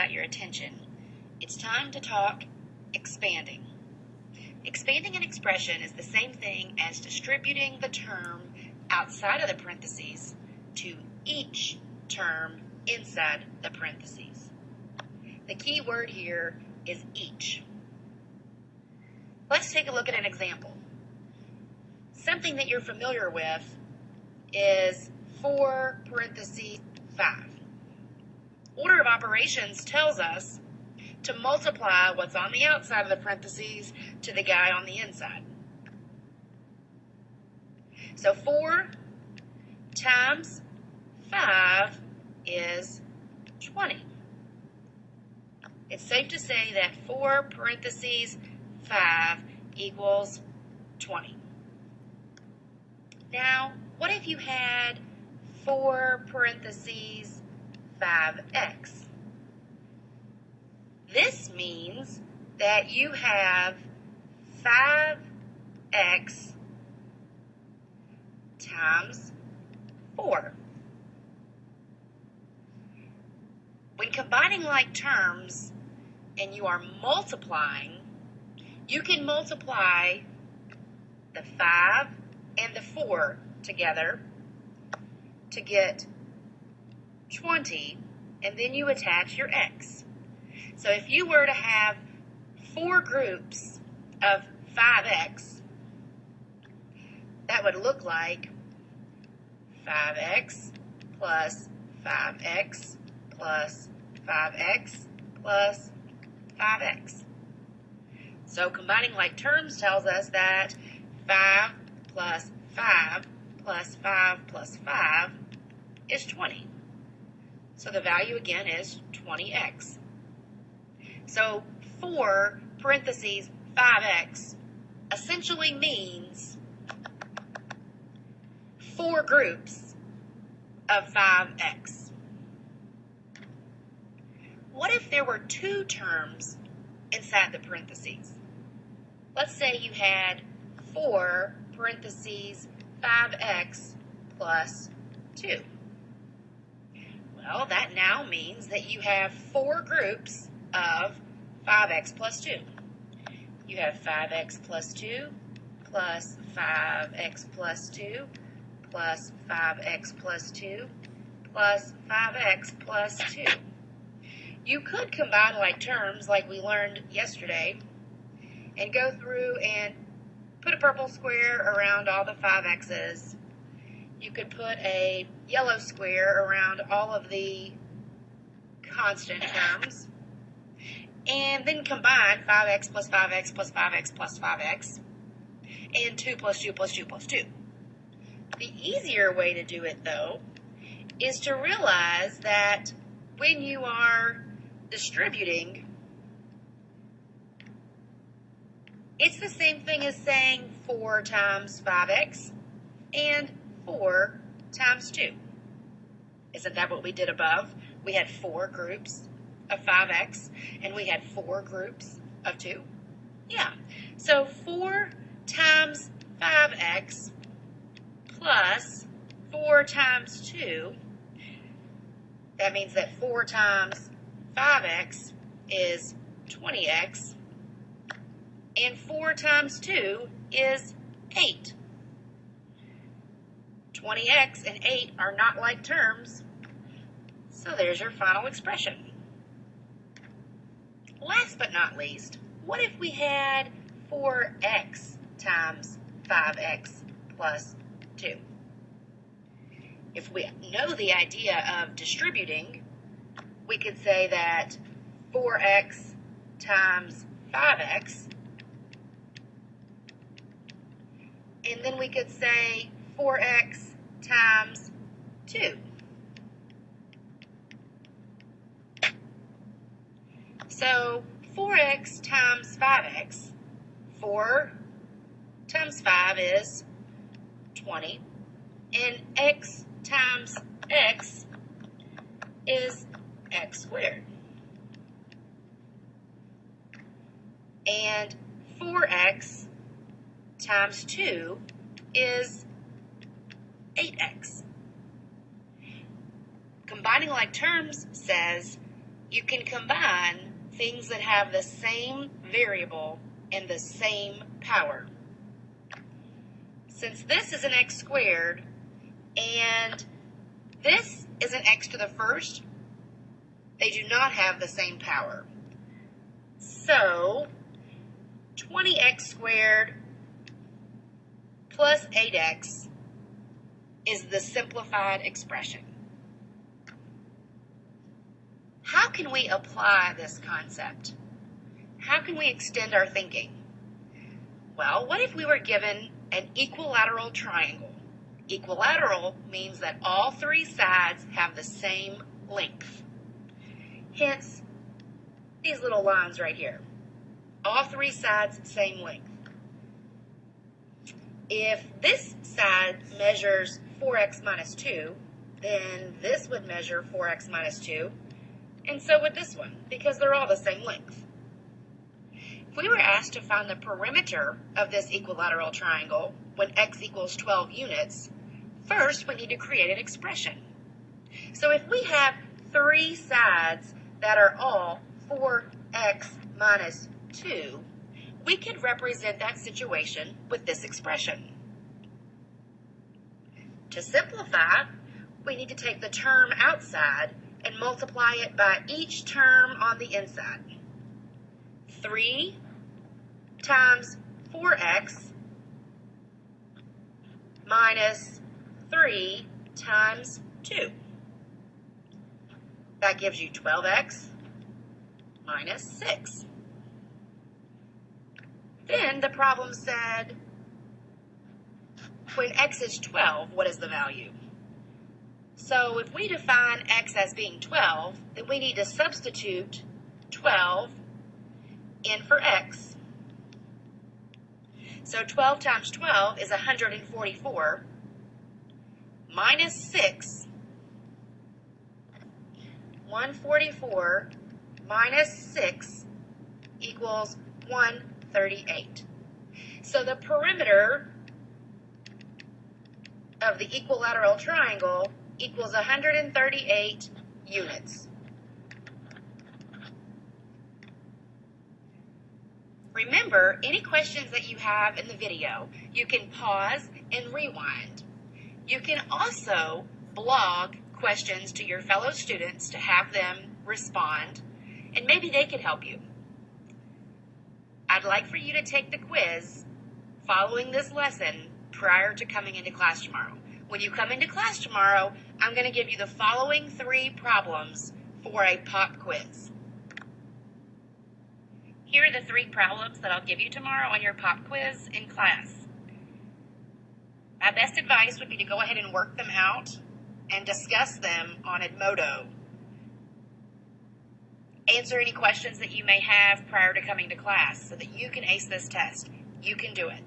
got your attention, it's time to talk expanding. Expanding an expression is the same thing as distributing the term outside of the parentheses to each term inside the parentheses. The key word here is each. Let's take a look at an example. Something that you're familiar with is 4 parentheses 5. Order of operations tells us to multiply what's on the outside of the parentheses to the guy on the inside. So 4 times 5 is 20. It's safe to say that 4 parentheses 5 equals 20. Now, what if you had 4 parentheses 5x? This means that you have 5x times 4. When combining like terms and you are multiplying, you can multiply the 5 and the 4 together to get 20, and then you attach your x. So if you were to have 4 groups of 5x, that would look like 5x plus 5x plus 5x plus 5x. So combining like terms tells us that 5 plus 5 plus 5 plus 5 is 20. So the value again is 20x. So 4 parentheses 5x essentially means 4 groups of 5x. What if there were 2 terms inside the parentheses? Let's say you had 4 parentheses 5x plus 2. Well, that now means that you have 4 groups of 5x plus 2. You have 5x plus 2 plus 5x plus 2 plus 5x plus 2 plus 5x plus 2. You could combine like terms like we learned yesterday and go through and put a purple square around all the 5x's. You could put a yellow square around all of the constant terms, and then combine 5x plus 5x plus 5x plus 5x and 2 plus 2 plus 2 plus 2. The easier way to do it, though, is to realize that when you are distributing, it's the same thing as saying 4 times 5x and 4 times 2. Isn't that what we did above? We had 4 groups of 5x and we had 4 groups of 2. Yeah, so 4 times 5x plus 4 times 2, that means that 4 times 5x is 20x, and 4 times 2 is 8. 20x and 8 are not like terms, so there's your final expression. Last but not least, what if we had 4x times 5x plus 2? If we know the idea of distributing, we could say that 4x times 5x, and then we could say 4x times 2. So 4x times 5x, 4 times 5 is 20, and x times x is x squared. And 4x times 2 is 8x. Combining like terms says you can combine things that have the same variable and the same power. Since this is an x squared and this is an x to the first, they do not have the same power. So 20x squared plus 8x is the simplified expression. How can we apply this concept? How can we extend our thinking? Well, what if we were given an equilateral triangle? Equilateral means that all three sides have the same length. Hence, these little lines right here. All three sides, same length. If this side measures 4x minus 2, then this would measure 4x minus 2, and so would this one, because they're all the same length. If we were asked to find the perimeter of this equilateral triangle when x equals 12 units, first we need to create an expression. So if we have three sides that are all 4x minus 2, we could represent that situation with this expression. To simplify, we need to take the term outside and multiply it by each term on the inside. 3 times 4x minus 3 times 2. That gives you 12x minus 6. Then the problem said, when x is 12, what is the value? So if we define x as being 12, then we need to substitute 12 in for x. So 12 times 12 is 144 minus 6. 144 minus 6 equals 138. So the perimeter of the equilateral triangle equals 138 units. Remember, any questions that you have in the video, you can pause and rewind. You can also blog questions to your fellow students to have them respond, and maybe they can help you. I'd like for you to take the quiz following this lesson prior to coming into class tomorrow. When you come into class tomorrow, I'm going to give you the following 3 problems for a pop quiz. Here are the 3 problems that I'll give you tomorrow on your pop quiz in class. My best advice would be to go ahead and work them out and discuss them on Edmodo. Answer any questions that you may have prior to coming to class so that you can ace this test. You can do it.